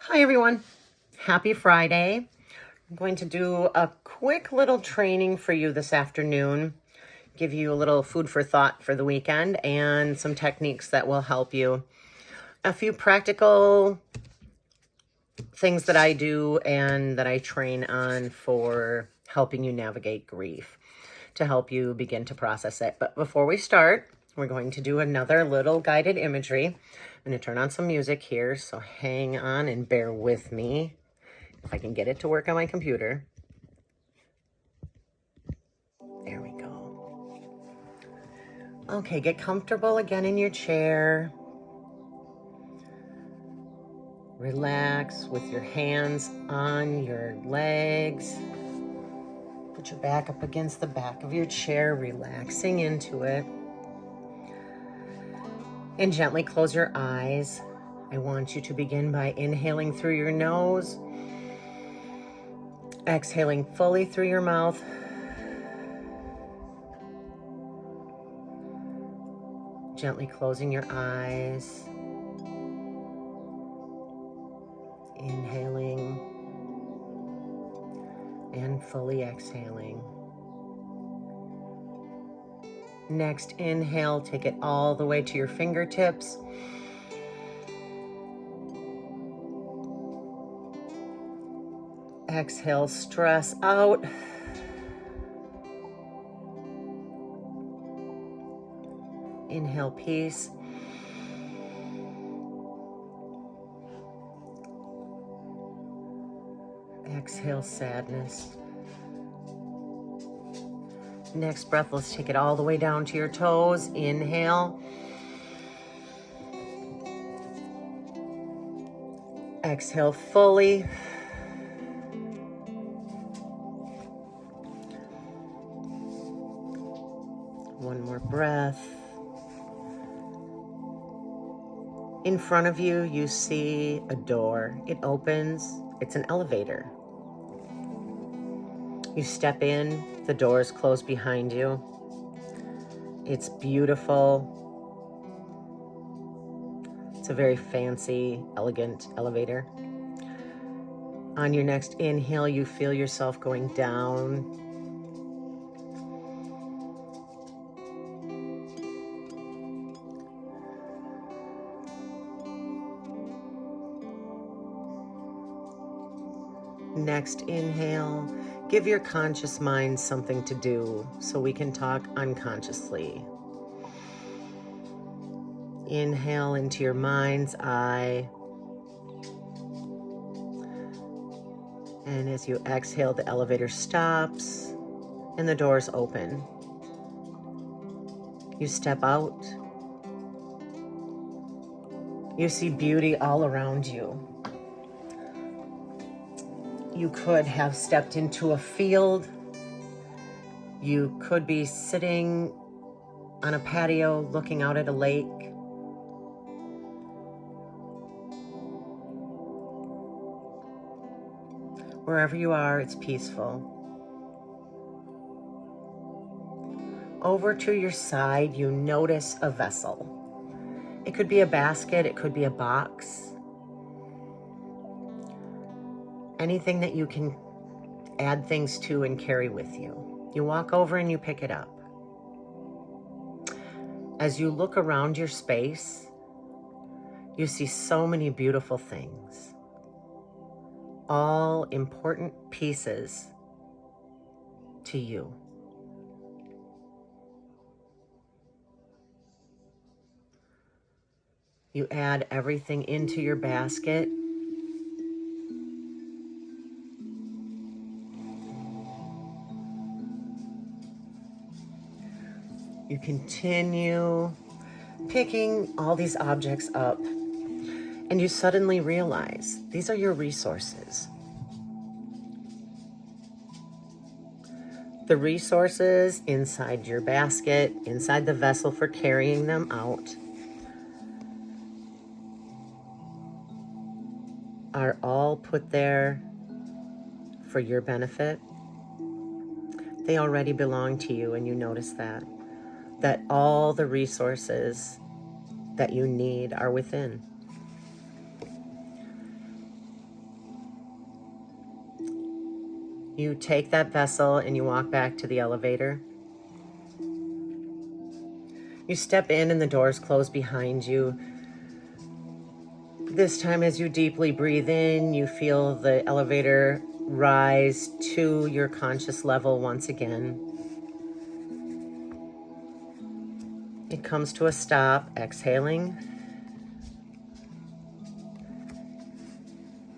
Hi everyone, happy Friday. I'm going to do a quick little training for you this afternoon, give you a little food for thought for the weekend and some techniques that will help you. A few practical things that I do and that I train on for helping you navigate grief to help you begin to process it. But before we start, we're going to do another little guided imagery. I'm going to turn on some music here, so hang on and bear with me if I can get it to work on my computer. There we go. Okay, get comfortable again in your chair. Relax with your hands on your legs. Put your back up against the back of your chair, relaxing into it. And gently close your eyes. I want you to begin by inhaling through your nose, exhaling fully through your mouth. Gently closing your eyes. Inhaling and fully exhaling. Next, inhale, take it all the way to your fingertips. Exhale, stress out. Inhale, peace. Exhale, sadness. Next breath, let's take it all the way down to your toes. Inhale. Exhale fully. One more breath. In front of you, you see a door. It opens. It's an elevator. You step in, the doors close behind you. It's beautiful. It's a very fancy, elegant elevator. On your next inhale, you feel yourself going down. Next inhale, give your conscious mind something to do so we can talk unconsciously. Inhale into your mind's eye. And as you exhale, the elevator stops and the doors open. You step out. You see beauty all around you. You could have stepped into a field. You could be sitting on a patio looking out at a lake. Wherever you are, it's peaceful. Over to your side, you notice a vessel. It could be a basket, it could be a box. Anything that you can add things to and carry with you. You walk over and you pick it up. As you look around your space, you see so many beautiful things. All important pieces to you. You add everything into your basket. You continue picking all these objects up, and you suddenly realize these are your resources. The resources inside your basket, inside the vessel for carrying them out, are all put there for your benefit. They already belong to you, and you notice that all the resources that you need are within. You take that vessel and you walk back to the elevator. You step in and the doors close behind you. This time, as you deeply breathe in, you feel the elevator rise to your conscious level once again. It comes to a stop, exhaling.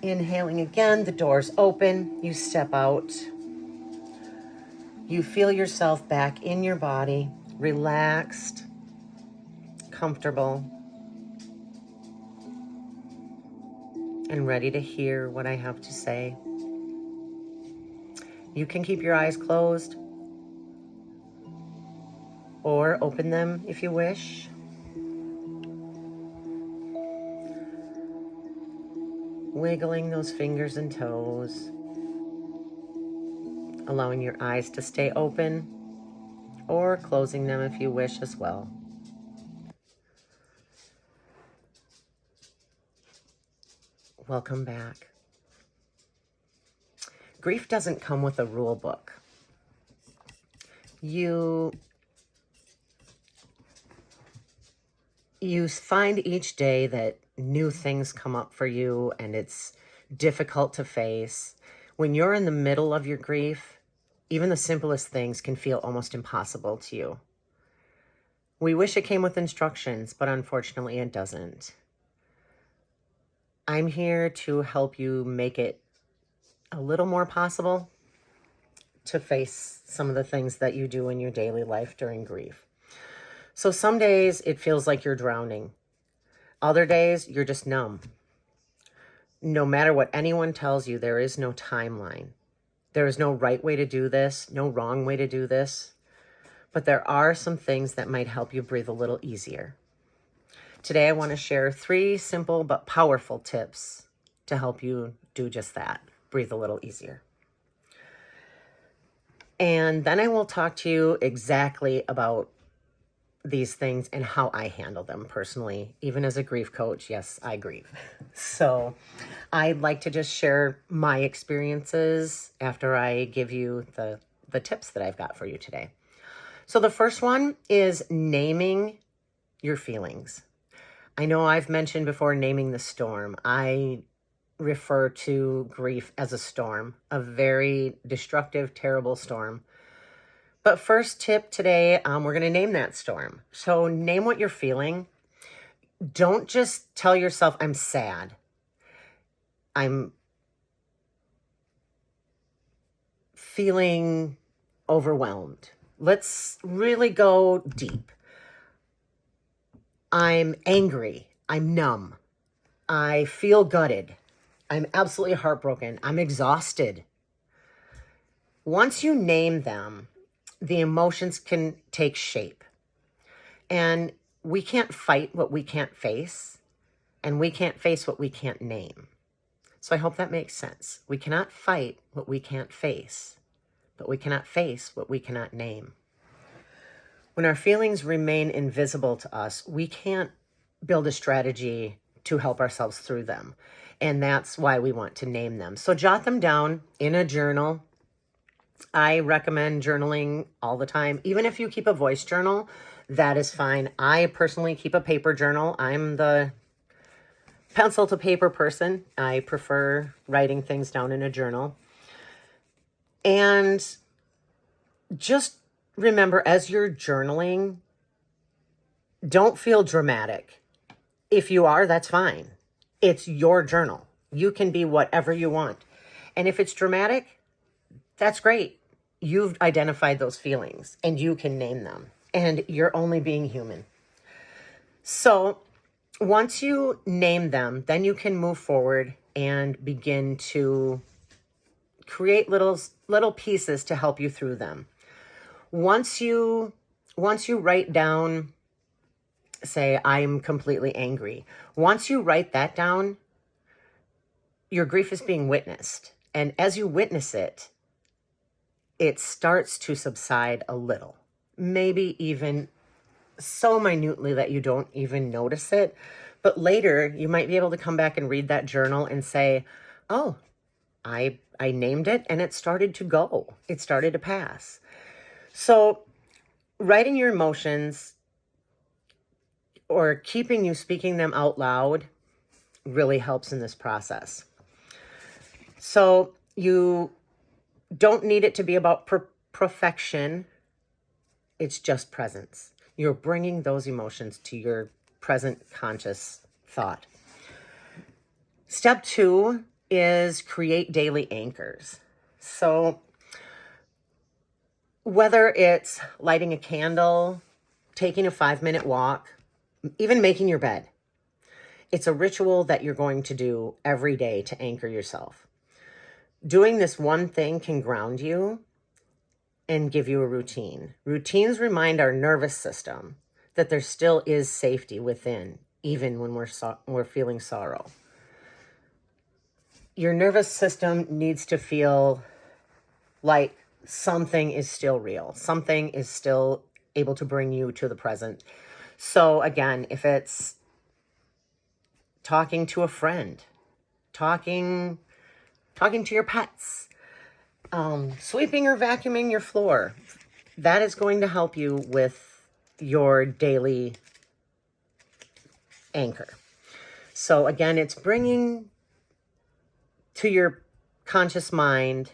Inhaling again, the doors open, you step out. You feel yourself back in your body, relaxed, comfortable, and ready to hear what I have to say. You can keep your eyes closed or open them if you wish. Wiggling those fingers and toes, allowing your eyes to stay open or closing them if you wish as well. Welcome back. Grief doesn't come with a rule book. You find each day that new things come up for you and it's difficult to face. When you're in the middle of your grief, even the simplest things can feel almost impossible to you. We wish it came with instructions, but unfortunately it doesn't. I'm here to help you make it a little more possible to face some of the things that you do in your daily life during grief. So some days it feels like you're drowning. Other days you're just numb. No matter what anyone tells you, there is no timeline. There is no right way to do this, no wrong way to do this. But there are some things that might help you breathe a little easier. Today I want to share 3 simple but powerful tips to help you do just that, breathe a little easier. And then I will talk to you exactly about these things and how I handle them personally. Even as a grief coach, yes, I grieve. So I'd like to just share my experiences after I give you the tips that I've got for you today. So the first one is naming your feelings. I know I've mentioned before naming the storm. I refer to grief as a storm, a very destructive, terrible storm. But first tip today, we're going to name that storm. So name what you're feeling. Don't just tell yourself, I'm sad. I'm feeling overwhelmed. Let's really go deep. I'm angry. I'm numb. I feel gutted. I'm absolutely heartbroken. I'm exhausted. Once you name them, the emotions can take shape. And we can't fight what we can't face, and we can't face what we can't name. So I hope that makes sense. We cannot fight what we can't face, but we cannot face what we cannot name. When our feelings remain invisible to us, we can't build a strategy to help ourselves through them. And that's why we want to name them. So jot them down in a journal. I recommend journaling all the time. Even if you keep a voice journal, that is fine. I personally keep a paper journal. I'm the pencil to paper person. I prefer writing things down in a journal. And just remember, as you're journaling, don't feel dramatic. If you are, that's fine. It's your journal. You can be whatever you want. And if it's dramatic, that's great. You've identified those feelings and you can name them. And you're only being human. So once you name them, then you can move forward and begin to create little pieces to help you through them. Once you write down, say, I'm completely angry. Once you write that down, your grief is being witnessed. And as you witness it, it starts to subside a little. Maybe even so minutely that you don't even notice it. But later, you might be able to come back and read that journal and say, oh, I I named it, and it started to go. It started to pass. So writing your emotions or keeping you speaking them out loud really helps in this process. So you don't need it to be about perfection. It's just presence. You're bringing those emotions to your present conscious thought. Step 2 is create daily anchors. So whether it's lighting a candle, taking a 5-minute walk, even making your bed, it's a ritual that you're going to do every day to anchor yourself. Doing this one thing can ground you and give you a routine. Routines remind our nervous system that there still is safety within, even when we're feeling sorrow. Your nervous system needs to feel like something is still real. Something is still able to bring you to the present. So again, if it's talking to a friend, talking to your pets, sweeping or vacuuming your floor, that is going to help you with your daily anchor. So again, it's bringing to your conscious mind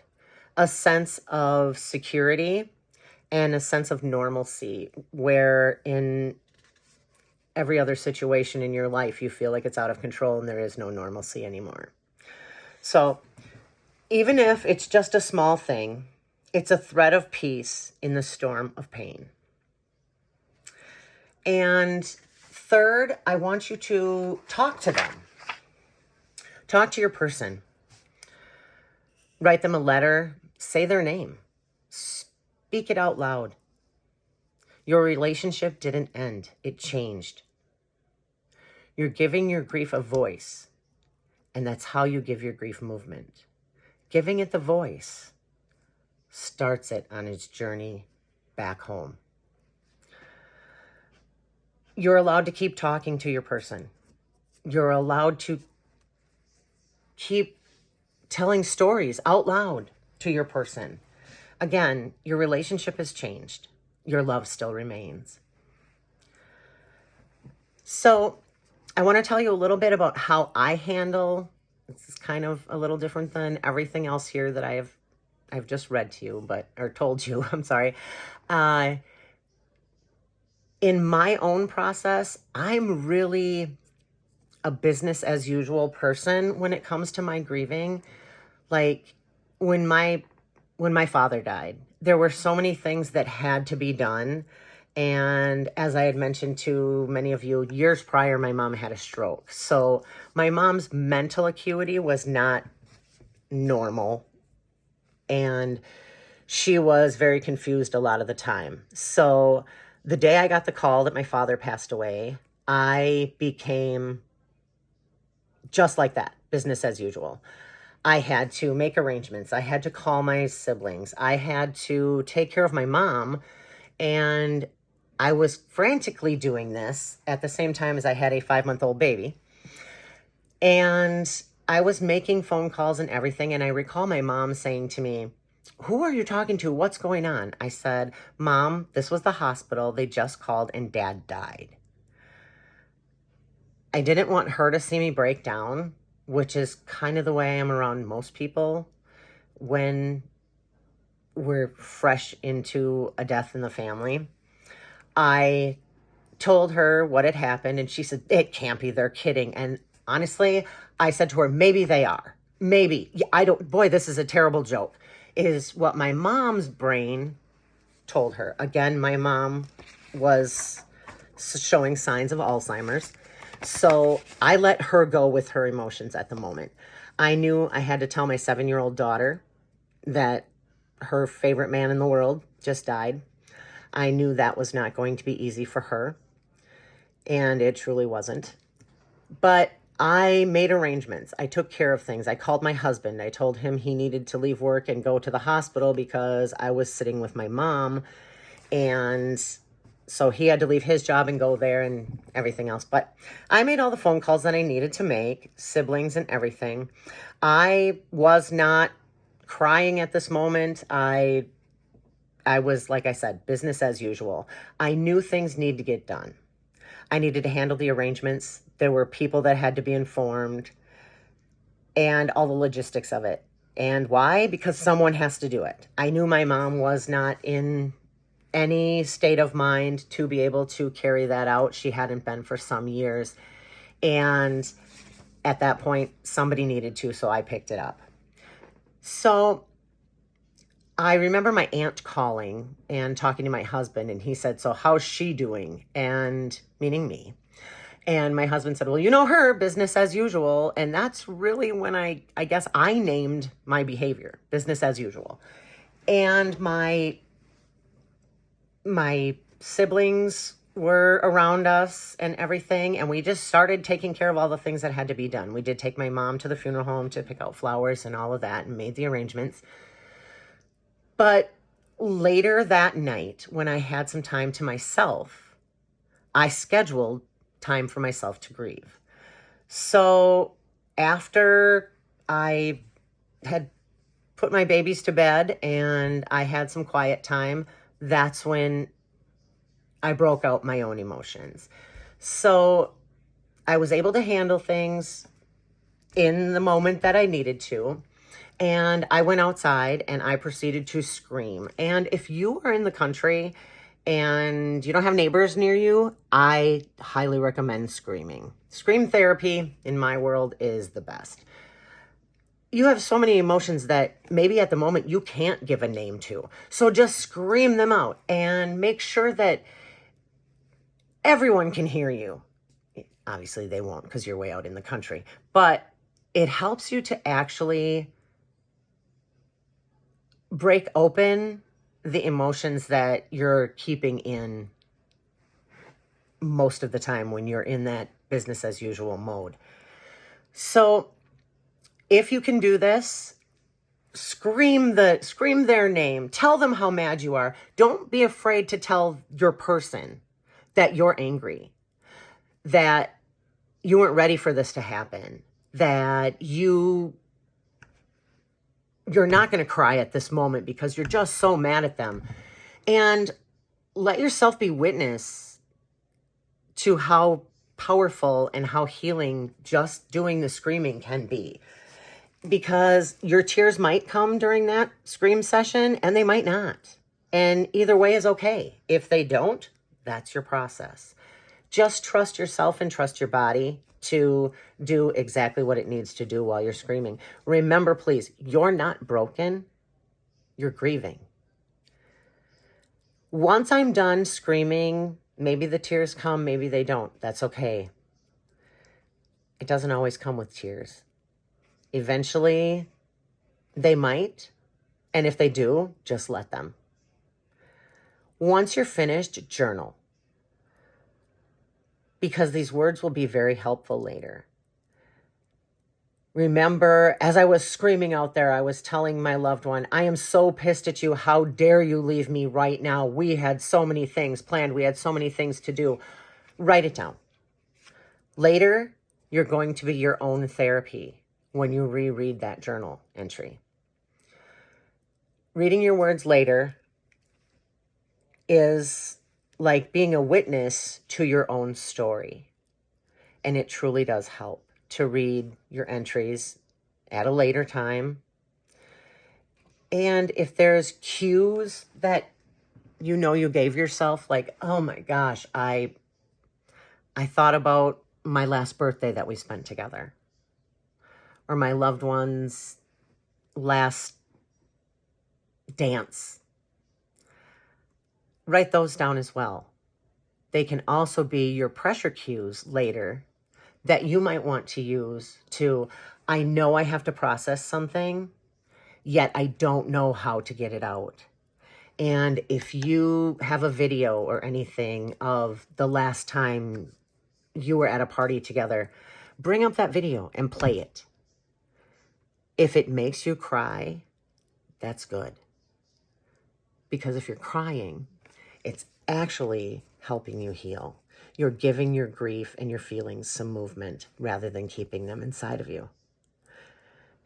a sense of security and a sense of normalcy, where in every other situation in your life you feel like it's out of control and there is no normalcy anymore. So even if it's just a small thing, it's a thread of peace in the storm of pain. And third, I want you to talk to them. Talk to your person. Write them a letter. Say their name. Speak it out loud. Your relationship didn't end. It changed. You're giving your grief a voice, and that's how you give your grief movement. Giving it the voice starts it on its journey back home. You're allowed to keep talking to your person. You're allowed to keep telling stories out loud to your person. Again, your relationship has changed. Your love still remains. So I want to tell you a little bit about how I handle. This is kind of a little different than everything else here that I've just read to you, or told you, I'm sorry. In my own process, I'm really a business as usual person when it comes to my grieving. Like when my father died, there were so many things that had to be done. And as I had mentioned to many of you, years prior, my mom had a stroke. So my mom's mental acuity was not normal. And she was very confused a lot of the time. So the day I got the call that my father passed away, I became just like that, business as usual. I had to make arrangements. I had to call my siblings. I had to take care of my mom. And I was frantically doing this at the same time as I had a 5-month-old baby. And I was making phone calls and everything. And I recall my mom saying to me, "Who are you talking to? What's going on?" I said, "Mom, this was the hospital. They just called and Dad died." I didn't want her to see me break down, which is kind of the way I am around most people when we're fresh into a death in the family. I told her what had happened, and she said, "It can't be. They're kidding." And honestly, I said to her, "Maybe they are. Maybe. Boy, this is a terrible joke," is what my mom's brain told her. Again, my mom was showing signs of Alzheimer's. So I let her go with her emotions at the moment. I knew I had to tell my 7-year-old daughter that her favorite man in the world just died. I knew that was not going to be easy for her, and it truly wasn't. But I made arrangements. I took care of things. I called my husband. I told him he needed to leave work and go to the hospital because I was sitting with my mom, and so he had to leave his job and go there and everything else. But I made all the phone calls that I needed to make, siblings and everything. I was not crying at this moment. I was, like I said, business as usual. I knew things need to get done. I needed to handle the arrangements. There were people that had to be informed and all the logistics of it. And why? Because someone has to do it. I knew my mom was not in any state of mind to be able to carry that out. She hadn't been for some years. And at that point, somebody needed to, so I picked it up. So I remember my aunt calling and talking to my husband, and he said, so how's she doing? And meaning me. And my husband said, well, you know her, business as usual. And that's really when I guess I named my behavior, business as usual. And my siblings were around us and everything. And we just started taking care of all the things that had to be done. We did take my mom to the funeral home to pick out flowers and all of that and made the arrangements. But later that night, when I had some time to myself, I scheduled time for myself to grieve. So after I had put my babies to bed and I had some quiet time, that's when I broke out my own emotions. So I was able to handle things in the moment that I needed to. And I went outside and I proceeded to scream. And if you are in the country and you don't have neighbors near you, I highly recommend screaming. Scream therapy in my world is the best. You have so many emotions that maybe at the moment you can't give a name to. So just scream them out and make sure that everyone can hear you. Obviously they won't because you're way out in the country, but it helps you to actually break open the emotions that you're keeping in most of the time when you're in that business as usual mode. So if you can do this, scream their name, tell them how mad you are. Don't be afraid to tell your person that you're angry, that you weren't ready for this to happen, that you're not going to cry at this moment because you're just so mad at them. And let yourself be witness to how powerful and how healing just doing the screaming can be. Because your tears might come during that scream session and they might not. And either way is okay. If they don't, that's your process. Just trust yourself and trust your body to do exactly what it needs to do while you're screaming. Remember, please, you're not broken. You're grieving. Once I'm done screaming, maybe the tears come, maybe they don't. That's okay. It doesn't always come with tears. Eventually, they might. And if they do, just let them. Once you're finished, journal. Because these words will be very helpful later. Remember, as I was screaming out there, I was telling my loved one, I am so pissed at you. How dare you leave me right now? We had so many things planned. We had so many things to do. Write it down. Later, you're going to be your own therapy when you reread that journal entry. Reading your words later is like being a witness to your own story. And it truly does help to read your entries at a later time. And if there's cues that you know you gave yourself, like, oh my gosh, I thought about my last birthday that we spent together, or my loved one's last dance. Write those down as well. They can also be your pressure cues later that you might want to use to, I know I have to process something, yet I don't know how to get it out. And if you have a video or anything of the last time you were at a party together, bring up that video and play it. If it makes you cry, that's good. Because if you're crying, it's actually helping you heal. You're giving your grief and your feelings some movement rather than keeping them inside of you.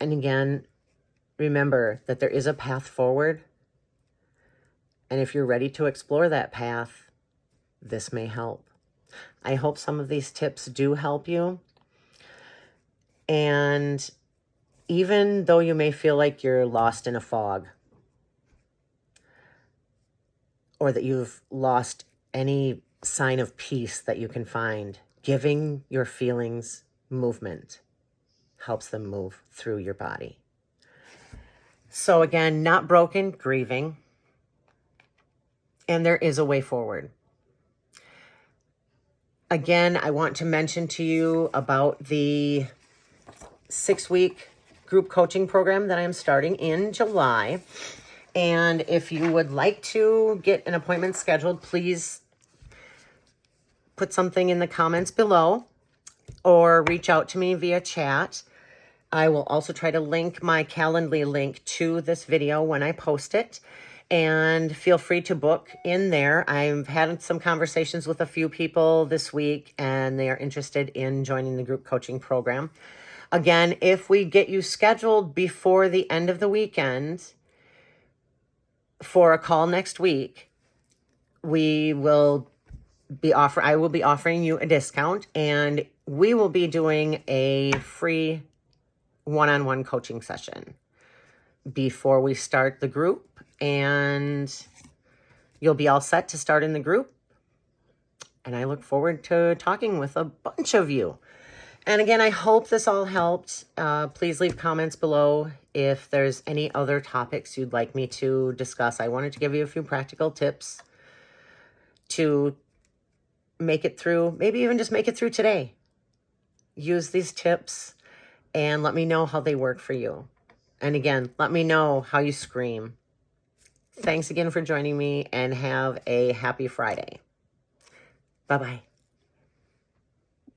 And again, remember that there is a path forward. And if you're ready to explore that path, this may help. I hope some of these tips do help you. And even though you may feel like you're lost in a fog, or that you've lost any sign of peace that you can find, giving your feelings movement helps them move through your body. So again, not broken, grieving. And there is a way forward. Again, I want to mention to you about the 6-week group coaching program that I'm starting in July. And if you would like to get an appointment scheduled, please put something in the comments below or reach out to me via chat. I will also try to link my Calendly link to this video when I post it. And feel free to book in there. I've had some conversations with a few people this week, and they are interested in joining the group coaching program. Again, if we get you scheduled before the end of the weekend for a call next week, I will be offering you a discount, and we will be doing a free one-on-one coaching session before we start the group. And you'll be all set to start in the group. And I look forward to talking with a bunch of you. And again, I hope this all helped. Please leave comments below if there's any other topics you'd like me to discuss. I wanted to give you a few practical tips to make it through, maybe even just make it through today. Use these tips and let me know how they work for you. And again, let me know how you scream. Thanks again for joining me, and have a happy Friday. Bye-bye.